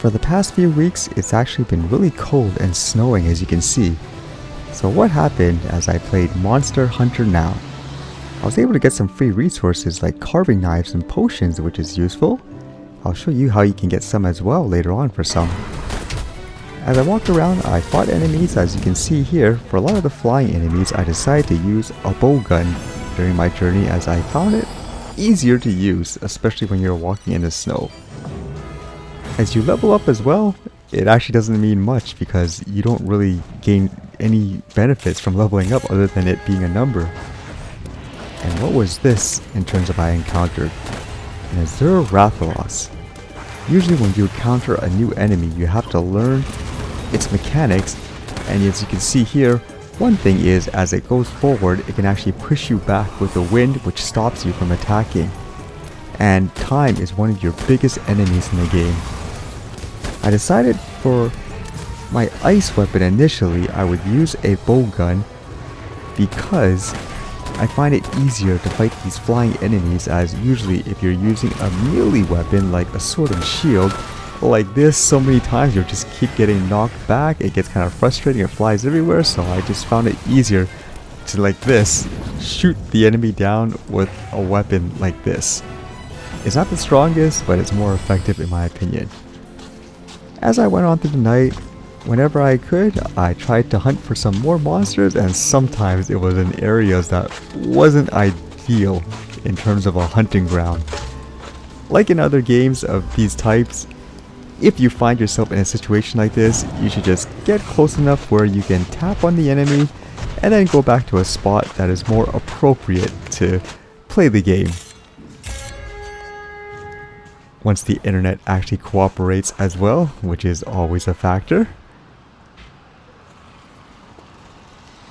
For the past few weeks, it's actually been really cold and snowing, as you can see. So what happened as I played Monster Hunter Now? I was able to get some free resources like carving knives and potions, which is useful. I'll show you how you can get some as well later on for some. As I walked around, I fought enemies. As you can see here. For a lot of the flying enemies, I decided to use a bow gun during my journey as I found it easier to use, especially when you're walking in the snow. As you level up as well, it actually doesn't mean much because you don't really gain any benefits from leveling up other than it being a number. And what was this in terms of I encountered? An Azure Rathalos. Usually when you encounter a new enemy, you have to learn its mechanics, and as you can see here, one thing is as it goes forward, it can actually push you back with the wind, which stops you from attacking. And time is one of your biggest enemies in the game. I decided for my ice weapon initially, I would use a bow gun because I find it easier to fight these flying enemies, as usually if you're using a melee weapon like a sword and shield like this, so many times you'll just keep getting knocked back. It gets kind of frustrating, it flies everywhere, so I just found it easier to, like this, shoot the enemy down with a weapon like this. It's not the strongest, but it's more effective in my opinion. As I went on through the night, whenever I could, I tried to hunt for some more monsters, and sometimes it was in areas that wasn't ideal in terms of a hunting ground. Like in other games of these types, if you find yourself in a situation like this, you should just get close enough where you can tap on the enemy and then go back to a spot that is more appropriate to play the game. Once the internet actually cooperates as well, which is always a factor.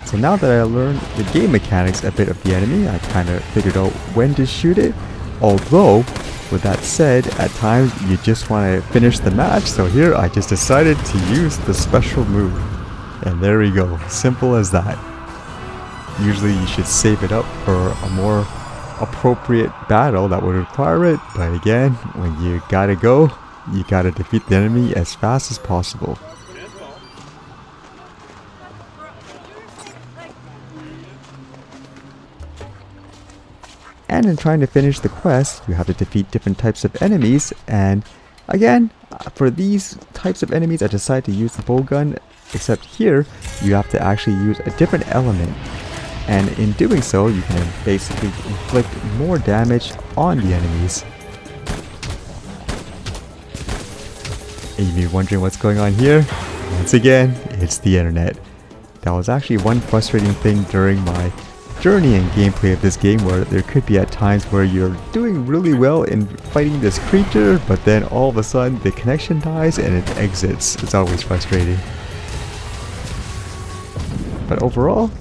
So now that I learned the game mechanics a bit of the enemy, I kind of figured out when to shoot it. Although, with that said, at times you just want to finish the match, so here I just decided to use the special move. And there we go, simple as that. Usually you should save it up for a more appropriate battle that would require it, but again, when you gotta go, you gotta defeat the enemy as fast as possible. And in trying to finish the quest, you have to defeat different types of enemies, and again, for these types of enemies I decided to use the bow gun, except here you have to actually use a different element, and in doing so you can basically inflict more damage on the enemies. And you may be wondering what's going on here. Once again, it's the internet. That was actually one frustrating thing during my journey and gameplay of this game, where there could be at times where you're doing really well in fighting this creature, but then all of a sudden the connection dies and it exits. It's always frustrating. But overall,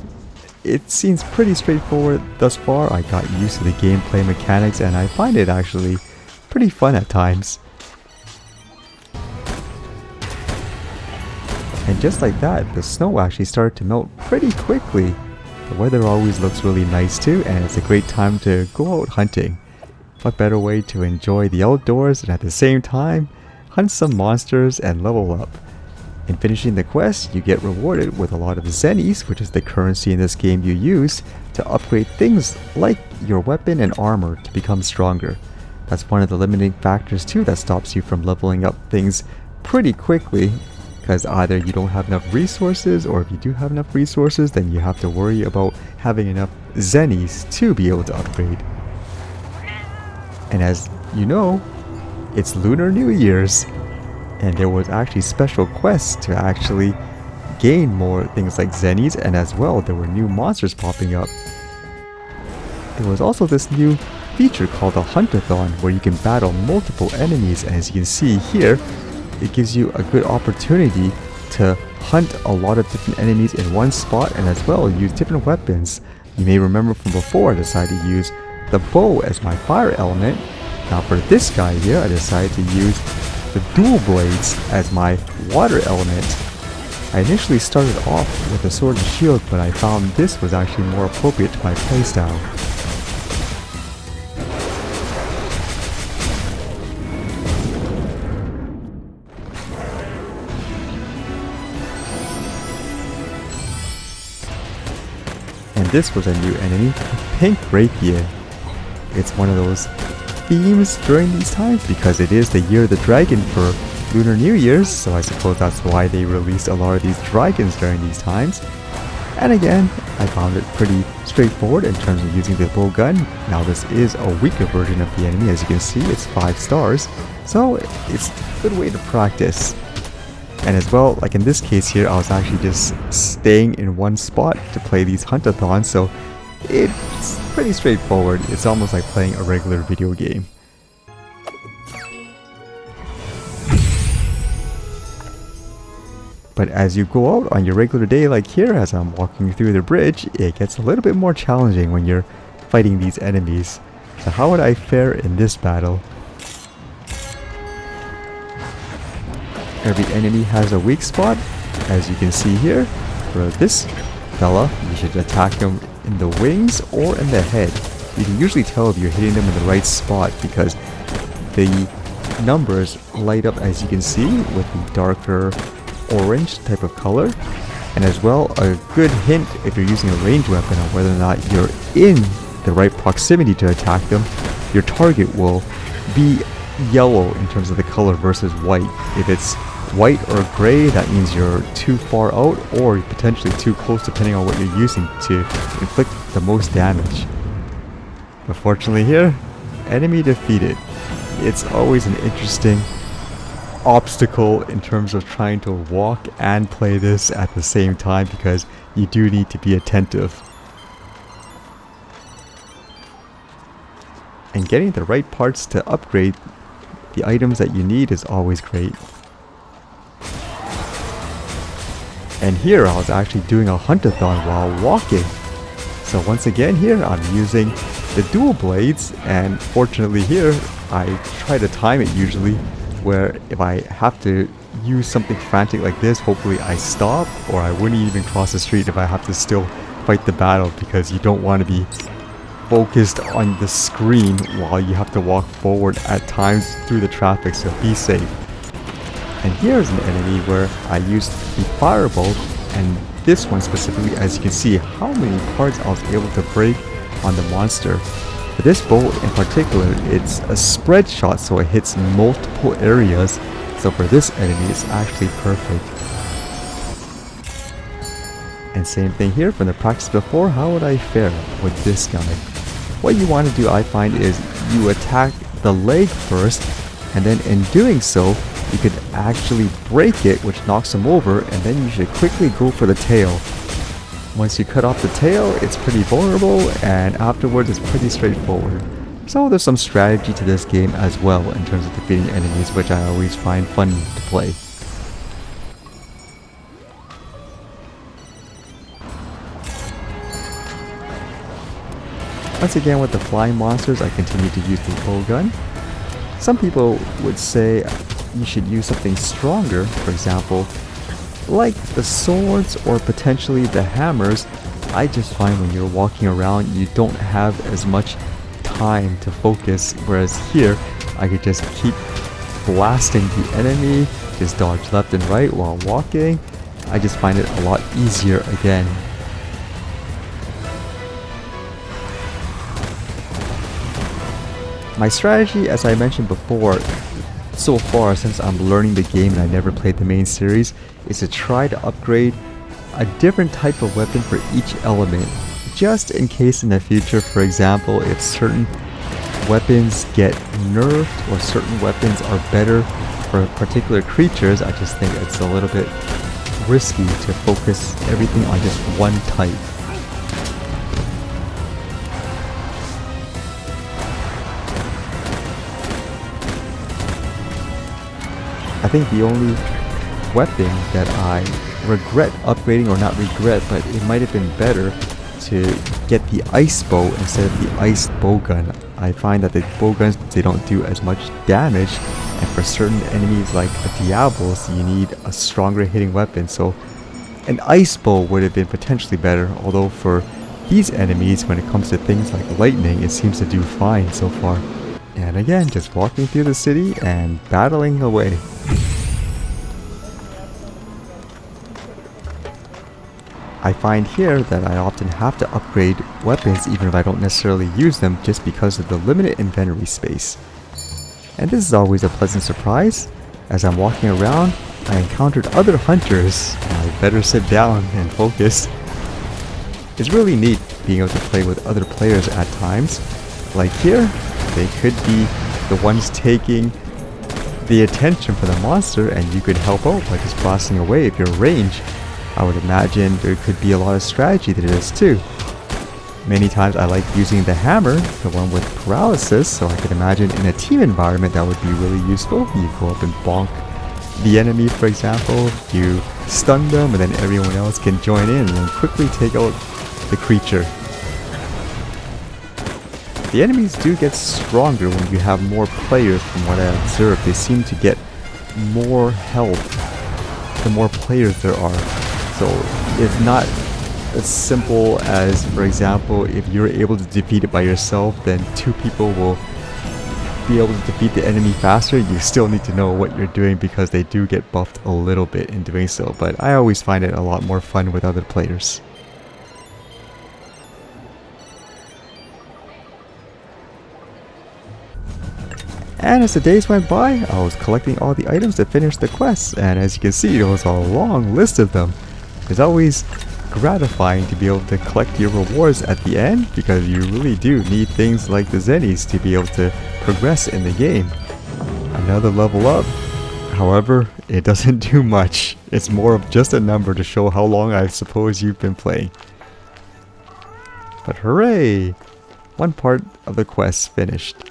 it seems pretty straightforward thus far. I got used to the gameplay mechanics and I find it actually pretty fun at times. And just like that, the snow actually started to melt pretty quickly. The weather always looks really nice too, and it's a great time to go out hunting. What better way to enjoy the outdoors and at the same time hunt some monsters and level up. In finishing the quest, you get rewarded with a lot of zennies, which is the currency in this game you use to upgrade things like your weapon and armor to become stronger. That's one of the limiting factors too that stops you from leveling up things pretty quickly, because either you don't have enough resources, or if you do have enough resources, then you have to worry about having enough zennies to be able to upgrade. And as you know, it's Lunar New Year's, and there was actually special quests to actually gain more things like zennies, and as well there were new monsters popping up. There was also this new feature called the Huntathon, where you can battle multiple enemies, and as you can see here, it gives you a good opportunity to hunt a lot of different enemies in one spot, and as well use different weapons. You may remember from before I decided to use the bow as my fire element. Now for this guy here, I decided to use the dual blades as my water element. I initially started off with a sword and shield, but I found this was actually more appropriate to my playstyle. this was a new enemy, Pink Rathian. It's one of those themes during these times because it is the Year of the Dragon for Lunar New Year's, so I suppose that's why they released a lot of these dragons during these times. And again, I found it pretty straightforward in terms of using the bow gun. Now this is a weaker version of the enemy, as you can see, it's 5 stars, so it's a good way to practice. And as well, like in this case here, I was actually just staying in one spot to play these hunt-a-thons, so it's pretty straightforward. It's almost like playing a regular video game. But as you go out on your regular day like here, as I'm walking through the bridge, it gets a little bit more challenging when you're fighting these enemies. So how would I fare in this battle? Every enemy has a weak spot, as you can see here. For this fella, you should attack him in the wings or in the head. You can usually tell if you're hitting them in the right spot because the numbers light up, as you can see, with the darker orange type of color. And as well, a good hint if you're using a ranged weapon on whether or not you're in the right proximity to attack them, your target will be yellow in terms of the color versus white. If it's white or gray, that means you're too far out or potentially too close, depending on what you're using to inflict the most damage. But fortunately here, enemy defeated. It's always an interesting obstacle in terms of trying to walk and play this at the same time because you do need to be attentive. And getting the right parts to upgrade the items that you need is always great. And here I was actually doing a hunt-a-thon while walking. So once again here I'm using the dual blades, and fortunately here I try to time it usually where if I have to use something frantic like this, hopefully I stop, or I wouldn't even cross the street if I have to still fight the battle, because you don't want to be focused on the screen while you have to walk forward at times through the traffic, so be safe. And here's an enemy where I used the firebolt, and this one specifically, as you can see how many parts I was able to break on the monster. For this bolt in particular, it's a spread shot, so it hits multiple areas, so for this enemy it's actually perfect. And same thing here from the practice before, how would I fare with this guy? What you want to do, I find, is you attack the leg first, and then in doing so you could actually break it, which knocks him over, and then you should quickly go for the tail. Once you cut off the tail, it's pretty vulnerable, and afterwards it's pretty straightforward. So there's some strategy to this game as well in terms of defeating enemies, which I always find fun to play. Once again, with the flying monsters, I continue to use the bow gun. Some people would say you should use something stronger, for example, like the swords or potentially the hammers. I just find when you're walking around, you don't have as much time to focus, whereas here, I could just keep blasting the enemy, just dodge left and right while walking. I just find it a lot easier again. My strategy, as I mentioned before, so far since I'm learning the game and I never played the main series, is to try to upgrade a different type of weapon for each element, just in case in the future, for example, if certain weapons get nerfed or certain weapons are better for particular creatures. I just think it's a little bit risky to focus everything on just one type. I think the only weapon that I regret upgrading, or not regret, but it might have been better to get the ice bow instead of the ice bow gun. I find that the bow guns, they don't do as much damage, and for certain enemies like the Diablos, you need a stronger hitting weapon, so an ice bow would have been potentially better, although for these enemies, when it comes to things like lightning, it seems to do fine so far. And again, just walking through the city and battling away. I find here that I often have to upgrade weapons even if I don't necessarily use them just because of the limited inventory space. And this is always a pleasant surprise. As I'm walking around, I encountered other hunters, and I better sit down and focus. It's really neat being able to play with other players at times. Like here, they could be the ones taking the attention for the monster, and you could help out by just blasting away if you're in range. I would imagine there could be a lot of strategy to this too. Many times I like using the hammer, the one with paralysis, so I could imagine in a team environment that would be really useful. You go up and bonk the enemy, for example, you stun them, and then everyone else can join in and then quickly take out the creature. The enemies do get stronger when you have more players. From what I observed, they seem to get more health the more players there are. So it's not as simple as, for example, if you're able to defeat it by yourself, then two people will be able to defeat the enemy faster. You still need to know what you're doing because they do get buffed a little bit in doing so, but I always find it a lot more fun with other players. And as the days went by, I was collecting all the items to finish the quests, and as you can see, there was a long list of them. It's always gratifying to be able to collect your rewards at the end, because you really do need things like the zennies to be able to progress in the game. Another level up. However, it doesn't do much. It's more of just a number to show how long I suppose you've been playing. But hooray! One part of the quest finished.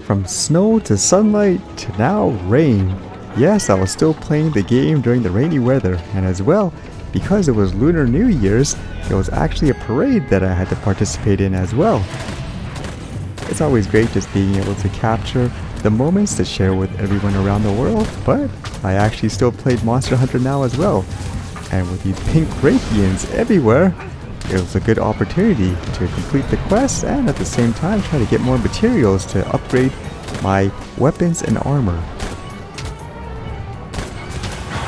From snow to sunlight to now rain. Yes, I was still playing the game during the rainy weather, and as well, because it was Lunar New Year's, there was actually a parade that I had to participate in as well. It's always great just being able to capture the moments to share with everyone around the world, but I actually still played Monster Hunter now as well. And with these pink Rathians everywhere, it was a good opportunity to complete the quest and at the same time try to get more materials to upgrade my weapons and armor.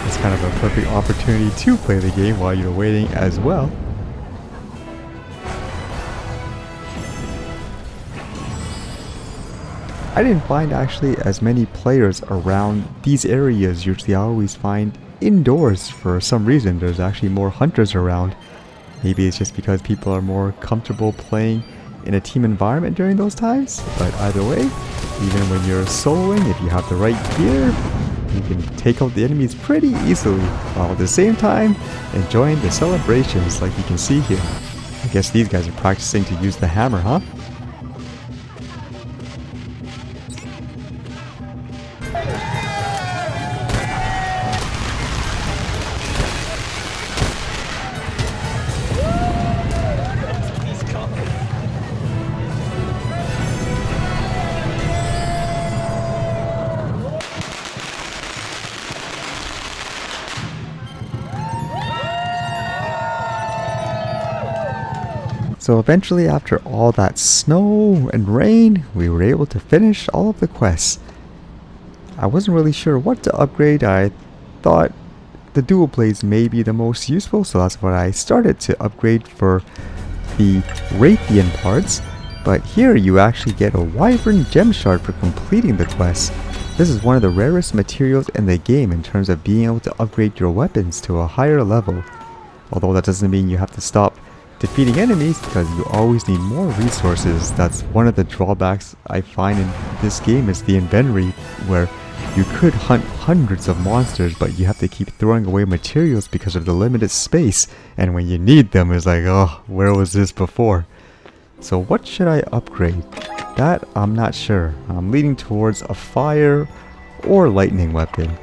It's kind of a perfect opportunity to play the game while you're waiting as well. I didn't find actually as many players around these areas. Usually I always find indoors for some reason. There's actually more hunters around. Maybe it's just because people are more comfortable playing in a team environment during those times. But either way, even when you're soloing, if you have the right gear, you can take out the enemies pretty easily, while at the same time enjoying the celebrations like you can see here. I guess these guys are practicing to use the hammer, huh? So eventually, after all that snow and rain, we were able to finish all of the quests. I wasn't really sure what to upgrade. I thought the dual blades may be the most useful, so that's what I started to upgrade for the Rathian parts. But here you actually get a Wyvern gem shard for completing the quest. This is one of the rarest materials in the game in terms of being able to upgrade your weapons to a higher level. Although that doesn't mean you have to stop defeating enemies, because you always need more resources. That's one of the drawbacks I find in this game, is the inventory, where you could hunt hundreds of monsters, but you have to keep throwing away materials because of the limited space, and when you need them, it's like, oh, where was this before? So what should I upgrade? That I'm not sure. I'm leaning towards a fire or lightning weapon.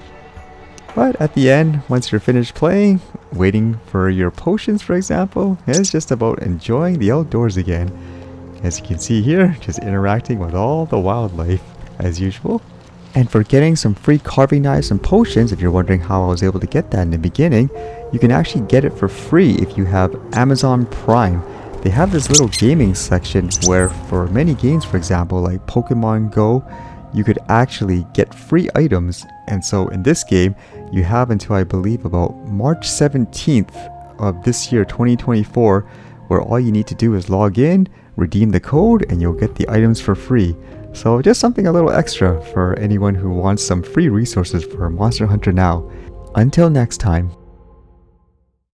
But at the end, once you're finished playing, waiting for your potions, for example, it's just about enjoying the outdoors again. As you can see here, just interacting with all the wildlife as usual. And for getting some free carving knives and potions, if you're wondering how I was able to get that in the beginning, you can actually get it for free if you have Amazon Prime. They have this little gaming section where for many games, for example, like Pokemon Go, you could actually get free items. And so in this game, you have until I believe about March 17th of this year 2024, where all you need to do is log in, redeem the code, and you'll get the items for free. So just something a little extra for anyone who wants some free resources for Monster Hunter Now. Until next time.